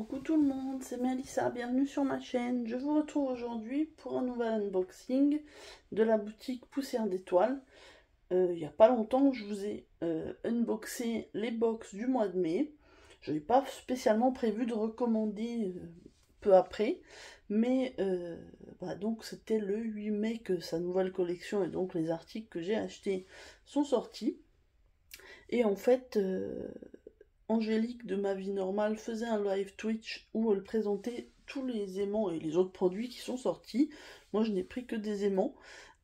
Coucou tout le monde, c'est Mélissa, bienvenue sur ma chaîne. Je vous retrouve aujourd'hui pour un nouvel unboxing de la boutique Poussière d'Étoiles. Il n'y a pas longtemps que je vous ai unboxé les box du mois de mai. Je n'avais pas spécialement prévu de recommander peu après, mais donc c'était le 8 mai que sa nouvelle collection et donc les articles que j'ai achetés sont sortis. Et en fait... Angélique de Ma Vie Normale faisait un live Twitch où elle présentait tous les aimants et les autres produits qui sont sortis. Moi je n'ai pris que des aimants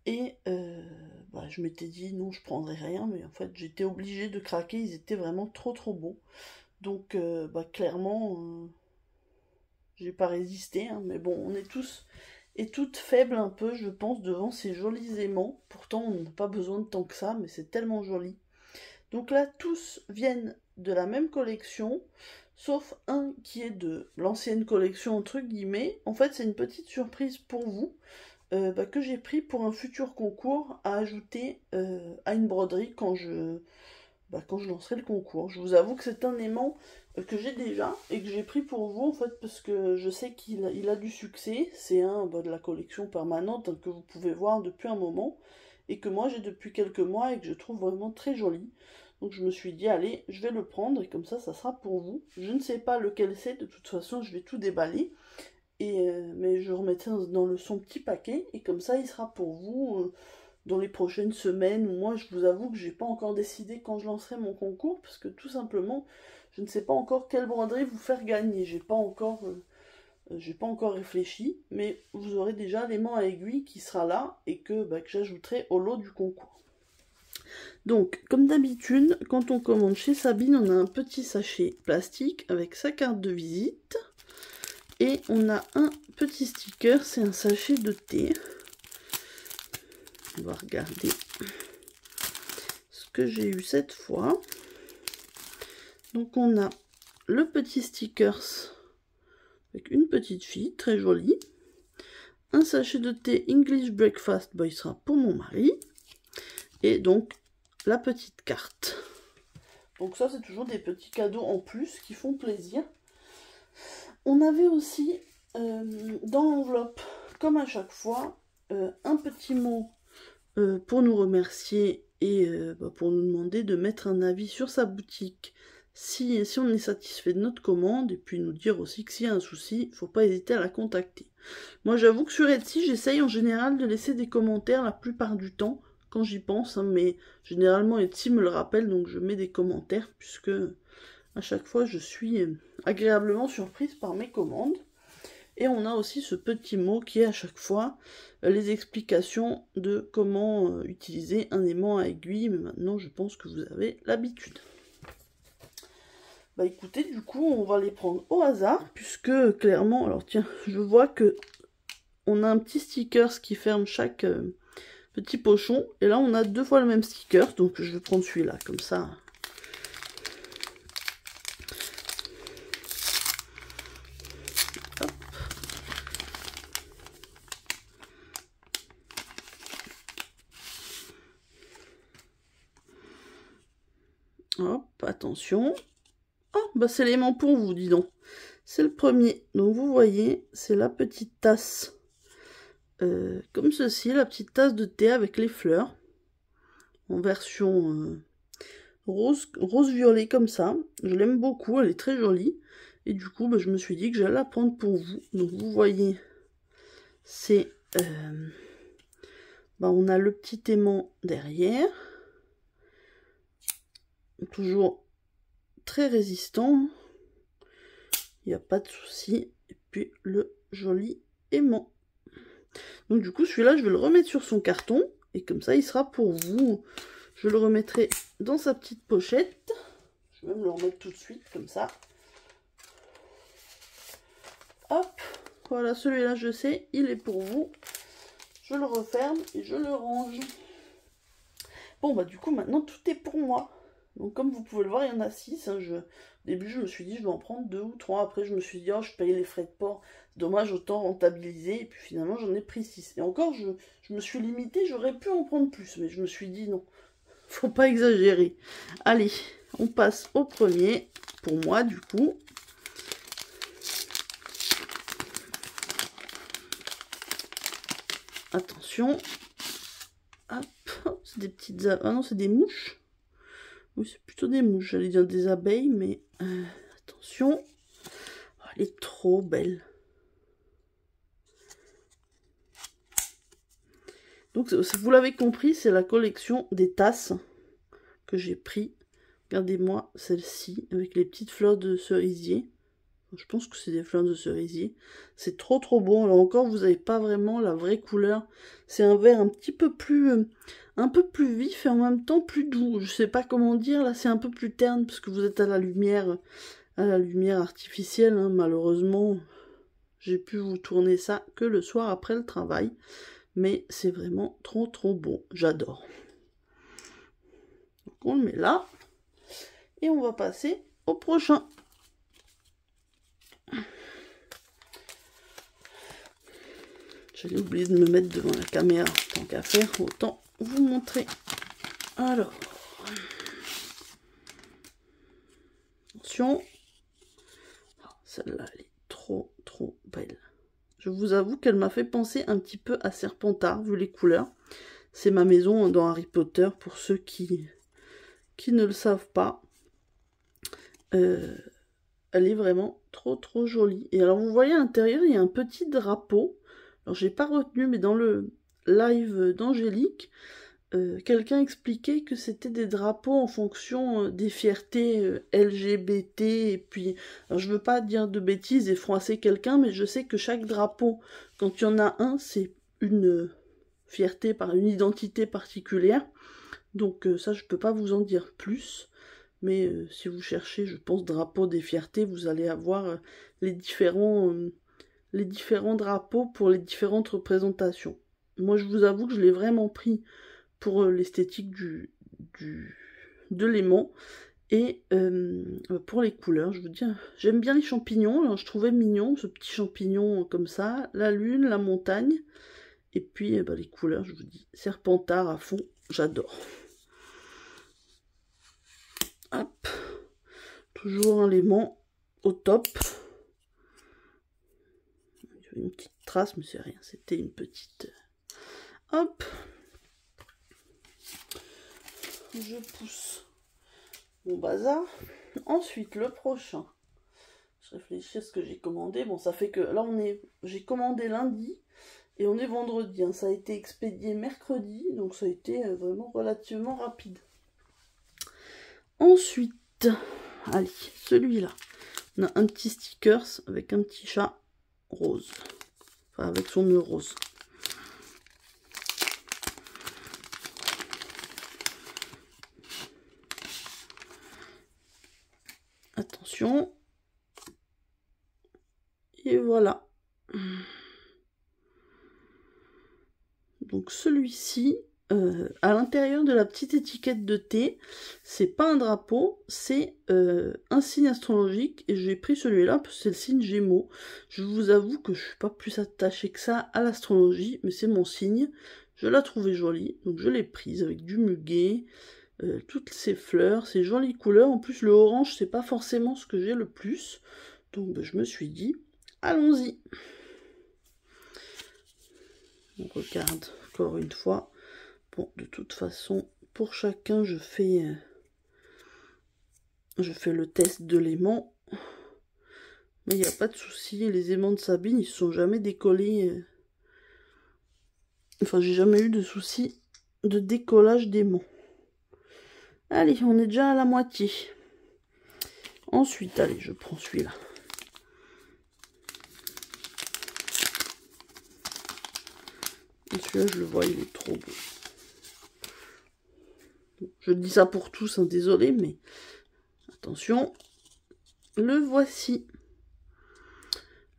et je m'étais dit non, je prendrais rien, mais en fait j'étais obligée de craquer, ils étaient vraiment trop beaux. Donc clairement j'ai pas résisté, hein, mais bon, on est tous et toutes faibles un peu, je pense, devant ces jolis aimants. Pourtant on n'a pas besoin de tant que ça, mais c'est tellement joli. Donc là, tous viennent de la même collection, sauf un qui est de l'ancienne collection, entre guillemets. En fait, c'est une petite surprise pour vous, que j'ai pris pour un futur concours à ajouter à une broderie quand je lancerai le concours. Je vous avoue que c'est un aimant que j'ai déjà et que j'ai pris pour vous, en fait, parce que je sais qu'il a du succès. C'est un de la collection permanente, hein, que vous pouvez voir depuis un moment, et que moi j'ai depuis quelques mois et que je trouve vraiment très joli. Donc je me suis dit, allez, je vais le prendre et comme ça sera pour vous. Je ne sais pas lequel c'est, de toute façon je vais tout déballer. Mais je remettrai dans son petit paquet et comme ça il sera pour vous dans les prochaines semaines. Moi je vous avoue que j'ai pas encore décidé quand je lancerai mon concours, parce que tout simplement je ne sais pas encore quelle broderie vous faire gagner. J'ai pas encore réfléchi, mais vous aurez déjà l'aimant à aiguille qui sera là et que j'ajouterai au lot du concours. Donc, comme d'habitude, quand on commande chez Sabine, on a un petit sachet plastique avec sa carte de visite. Et on a un petit sticker, c'est un sachet de thé. On va regarder ce que j'ai eu cette fois. Donc on a le petit sticker avec une petite fille, très jolie. Un sachet de thé English Breakfast, il sera pour mon mari. Et donc la petite carte. Donc ça c'est toujours des petits cadeaux en plus qui font plaisir. On avait aussi dans l'enveloppe, comme à chaque fois, un petit mot pour nous remercier et pour nous demander de mettre un avis sur sa boutique si on est satisfait de notre commande, et puis nous dire aussi que s'il y a un souci, il ne faut pas hésiter à la contacter. Moi j'avoue que sur Etsy, j'essaye en général de laisser des commentaires la plupart du temps, quand j'y pense, hein, mais généralement Etsy me le rappelle, donc je mets des commentaires, puisque à chaque fois je suis agréablement surprise par mes commandes. Et on a aussi ce petit mot qui est à chaque fois les explications de comment utiliser un aimant à aiguille, mais maintenant je pense que vous avez l'habitude. Bah écoutez, du coup on va les prendre au hasard, puisque clairement, alors tiens, je vois que on a un petit sticker qui ferme chaque petit pochon, et là on a deux fois le même sticker, donc je vais prendre celui-là, comme ça. Hop, attention. Oh, bah c'est l'aimant pour vous, dis donc. C'est le premier. Donc vous voyez, c'est la petite tasse. Comme ceci, la petite tasse de thé avec les fleurs. En version rose-violet comme ça. Je l'aime beaucoup, elle est très jolie. Et du coup, je me suis dit que j'allais la prendre pour vous. Donc vous voyez, c'est... on a le petit aimant derrière. Toujours très résistant, il n'y a pas de souci. Et puis le joli aimant. Donc du coup celui-là je vais le remettre sur son carton et comme ça il sera pour vous. Je le remettrai dans sa petite pochette. Je vais même le remettre tout de suite comme ça. Hop, voilà, celui-là je sais, il est pour vous. Je le referme et je le range. Bon du coup maintenant tout est pour moi. Donc comme vous pouvez le voir, il y en a 6. Hein. Au début, je me suis dit, je vais en prendre 2 ou 3. Après, je me suis dit, oh, je paye les frais de port. C'est dommage, autant rentabiliser. Et puis finalement, j'en ai pris 6. Et encore, je me suis limitée. J'aurais pu en prendre plus. Mais je me suis dit, non, faut pas exagérer. Allez, on passe au premier. Pour moi, du coup. attention. Hop, c'est des petites... Ah non, c'est des mouches. Oui, c'est plutôt des mouches. J'allais dire des abeilles, mais... attention. Oh, elle est trop belle. Donc, vous l'avez compris, c'est la collection des tasses que j'ai pris. Regardez-moi celle-ci, avec les petites fleurs de cerisier. Je pense que c'est des fleurs de cerisier. C'est trop trop beau. Alors encore, vous n'avez pas vraiment la vraie couleur. C'est un vert un petit peu plus... un peu plus vif et en même temps plus doux. Je sais pas comment dire. Là, c'est un peu plus terne parce que vous êtes à la lumière artificielle. Hein. Malheureusement, j'ai pu vous tourner ça que le soir après le travail. Mais c'est vraiment trop trop beau. J'adore. Donc on le met là. Et on va passer au prochain. J'allais oublier de me mettre devant la caméra, tant qu'à faire, autant vous montrer. Alors, attention, celle-là, elle est trop, trop belle. Je vous avoue qu'elle m'a fait penser un petit peu à Serpentard, vu les couleurs. C'est ma maison dans Harry Potter, pour ceux qui ne le savent pas. Elle est vraiment trop, trop jolie. Et alors, vous voyez à l'intérieur, il y a un petit drapeau. Alors, j'ai pas retenu, mais dans le live d'Angélique, quelqu'un expliquait que c'était des drapeaux en fonction des fiertés LGBT. Et puis, alors je veux pas dire de bêtises et froisser quelqu'un, mais je sais que chaque drapeau, quand il y en a un, c'est une fierté, une identité particulière. Donc ça, je peux pas vous en dire plus. Mais si vous cherchez, je pense, drapeau des fiertés, vous allez avoir les différents drapeaux pour les différentes représentations. Moi, je vous avoue que je l'ai vraiment pris pour l'esthétique de l'aimant. Et pour les couleurs, je vous dis, j'aime bien les champignons. Alors, je trouvais mignon ce petit champignon comme ça. La lune, la montagne. Et puis, les couleurs, je vous dis, Serpentard à fond, j'adore. Hop. Toujours un l'aimant au top. Une petite trace, mais c'est rien, c'était une petite... Hop. Je pousse mon bazar. Ensuite, le prochain. Je réfléchis à ce que j'ai commandé. Bon, ça fait que... Là, j'ai commandé lundi et on est vendredi. Hein. Ça a été expédié mercredi, donc ça a été vraiment relativement rapide. Ensuite, allez, celui-là. On a un petit stickers avec un petit chat rose. Enfin, avec son nœud rose. Attention. Et voilà. Donc celui-ci, à l'intérieur de la petite étiquette de thé, c'est pas un drapeau, c'est un signe astrologique. Et j'ai pris celui-là parce que c'est le signe Gémeaux. Je vous avoue que je suis pas plus attachée que ça à l'astrologie, mais c'est mon signe. Je la trouvais jolie, donc je l'ai prise avec du muguet. Toutes ces fleurs, ces jolies couleurs. En plus, le orange, c'est pas forcément ce que j'ai le plus. Donc, je me suis dit, allons-y. On regarde encore une fois. Bon, de toute façon, pour chacun, je fais le test de l'aimant. Mais il n'y a pas de souci. Les aimants de Sabine, ils ne sont jamais décollés. Enfin, j'ai jamais eu de souci de décollage d'aimant. Allez, on est déjà à la moitié. Ensuite, allez, je prends celui-là. Celui-là, je le vois, il est trop beau. Je dis ça pour tous, hein, désolé, mais attention. Le voici.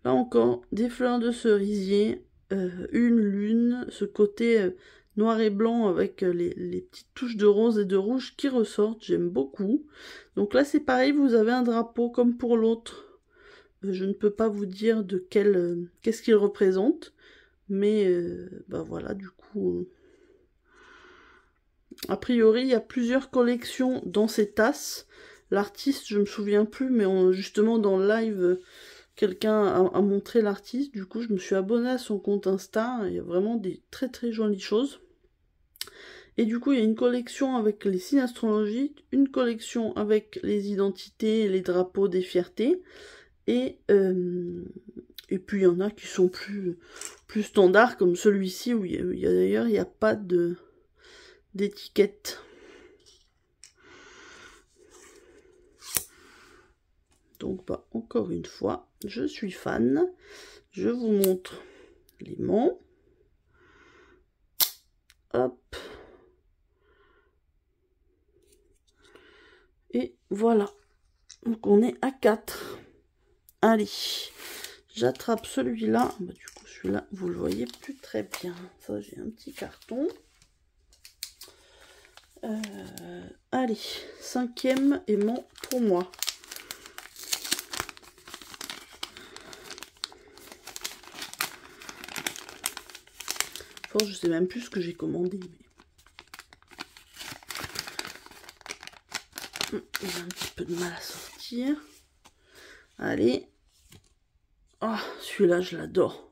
Là encore, des fleurs de cerisier, une lune, ce côté... noir et blanc avec les petites touches de rose et de rouge qui ressortent, j'aime beaucoup. Donc là c'est pareil, vous avez un drapeau comme pour l'autre. Je ne peux pas vous dire de qu'est-ce qu'il représente, mais voilà, du coup... a priori, il y a plusieurs collections dans ces tasses. L'artiste, je me souviens plus, mais justement dans le live, quelqu'un a montré l'artiste, du coup je me suis abonnée à son compte Insta, il y a vraiment des très très jolies choses. Et du coup il y a une collection avec les signes astrologiques, une collection avec les identités et les drapeaux des fiertés, et puis il y en a qui sont plus standards, comme celui-ci où d'ailleurs il n'y a pas d'étiquette. Donc bah, encore une fois, je suis fan. Je vous montre l'aimant. Hop. Et voilà. Donc on est à 4. Allez. J'attrape celui-là. Bah, du coup, celui-là, vous le voyez plus très bien. Ça, j'ai un petit carton. Allez. 5e aimant pour moi. Enfin, je sais même plus ce que j'ai commandé. Mais... il a un petit peu de mal à sortir. Allez. Oh, celui-là, je l'adore.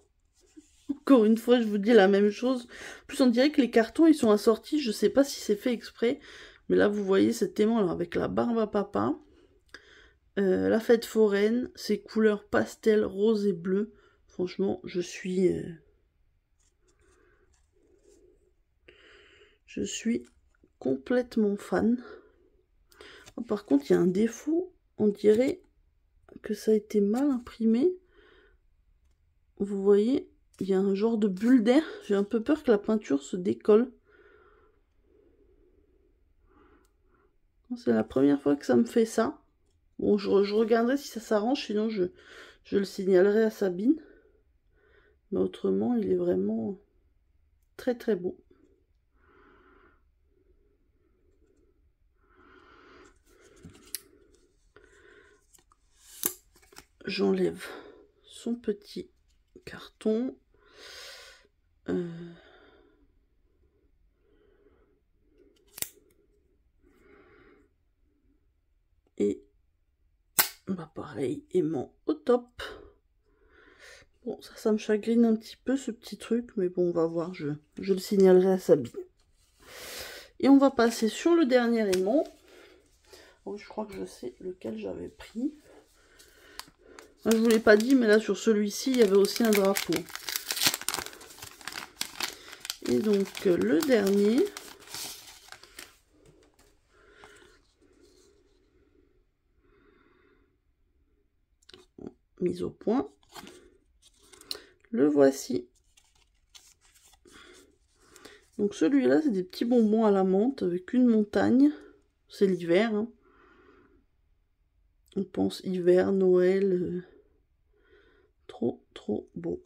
Encore une fois, je vous dis la même chose. En plus, on dirait que les cartons, ils sont assortis. Je sais pas si c'est fait exprès. Mais là, vous voyez cet aimant là, avec la barbe à papa. La fête foraine. Ces couleurs pastel, rose et bleu. Franchement, je suis complètement fan. Oh, par contre, il y a un défaut. On dirait que ça a été mal imprimé. Vous voyez, il y a un genre de bulle d'air. J'ai un peu peur que la peinture se décolle. C'est la première fois que ça me fait ça. Bon, je regarderai si ça s'arrange, sinon je le signalerai à Sabine. Mais autrement, il est vraiment très très beau. J'enlève son petit carton. Et bah pareil, aimant au top. Bon, ça me chagrine un petit peu ce petit truc, mais bon, on va voir, je le signalerai à Sabine. Et on va passer sur le dernier aimant. Oh, je crois que je sais lequel j'avais pris. Je vous l'ai pas dit, mais là sur celui-ci, il y avait aussi un drapeau. Et donc le dernier. Mise au point. Le voici. Donc celui-là, c'est des petits bonbons à la menthe avec une montagne. C'est l'hiver. Hein. On pense hiver, Noël. Trop, trop beau.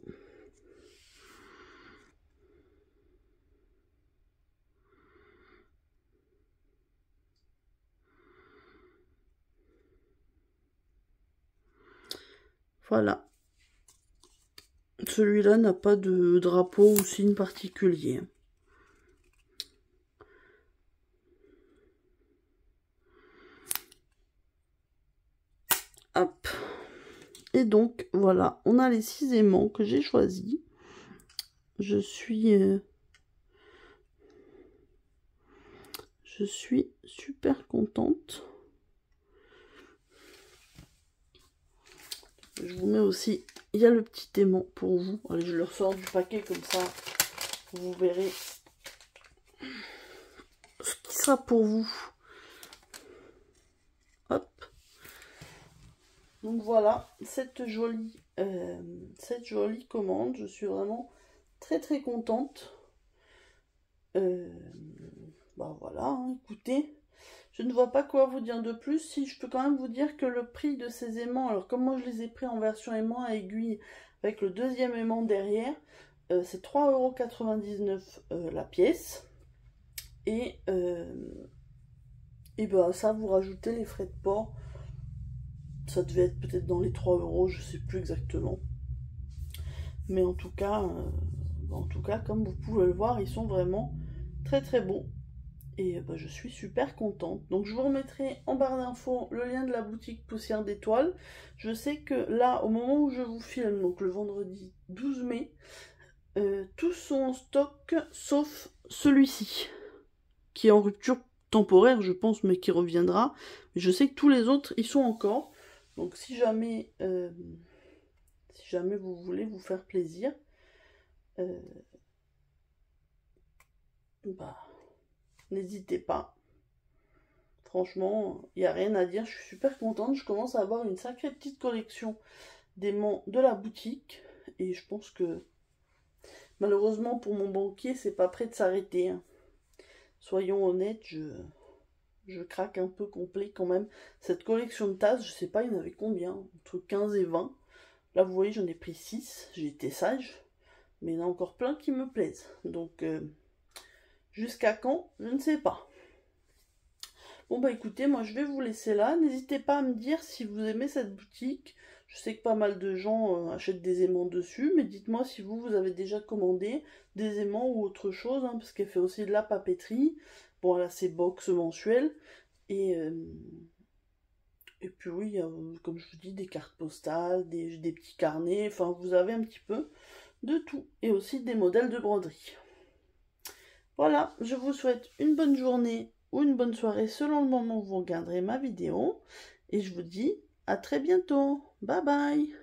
Voilà. Celui-là n'a pas de drapeau ou signe particulier. Hop. Et donc, voilà, on a les 6 aimants que j'ai choisis. Je suis super contente. Je vous mets aussi, il y a le petit aimant pour vous. Allez, je le ressors du paquet comme ça, vous verrez ce qui sera pour vous. Hop. Donc voilà, cette jolie commande. Je suis vraiment très très contente. Bah voilà, hein, écoutez. Je ne vois pas quoi vous dire de plus. Si je peux quand même vous dire que le prix de ces aimants, alors comme moi je les ai pris en version aimant à aiguille avec le deuxième aimant derrière, c'est 3,99 € la pièce. Et ben ça, vous rajoutez les frais de port. Ça devait être peut-être dans les 3 €, je sais plus exactement. Mais en tout cas, comme vous pouvez le voir, ils sont vraiment très très beaux. Et je suis super contente. Donc je vous remettrai en barre d'infos le lien de la boutique Poussière d'étoiles. Je sais que là, au moment où je vous filme, donc le vendredi 12 mai, tous sont en stock sauf celui-ci, qui est en rupture temporaire, je pense, mais qui reviendra. Mais je sais que tous les autres, ils sont encore. Donc si jamais vous voulez vous faire plaisir, n'hésitez pas. Franchement, il n'y a rien à dire, je suis super contente. Je commence à avoir une sacrée petite collection d'aimants de la boutique. Et je pense que, malheureusement pour mon banquier, c'est pas prêt de s'arrêter. Hein. Soyons honnêtes, je craque un peu complet quand même. Cette collection de tasses, je sais pas, il y en avait combien? Entre 15 et 20. Là, vous voyez, j'en ai pris 6. J'ai été sage. Mais il y en a encore plein qui me plaisent. Donc, jusqu'à quand? Je ne sais pas. Bon écoutez, moi je vais vous laisser là. N'hésitez pas à me dire si vous aimez cette boutique. Je sais que pas mal de gens achètent des aimants dessus, mais dites-moi si vous avez déjà commandé des aimants ou autre chose, hein, parce qu'elle fait aussi de la papeterie. Bon, elle a ses box mensuelles. Et puis oui, il y a, comme je vous dis, des cartes postales, des petits carnets. Enfin, vous avez un petit peu de tout. Et aussi des modèles de broderie. Voilà, je vous souhaite une bonne journée ou une bonne soirée selon le moment où vous regarderez ma vidéo. Et je vous dis à très bientôt. Bye bye.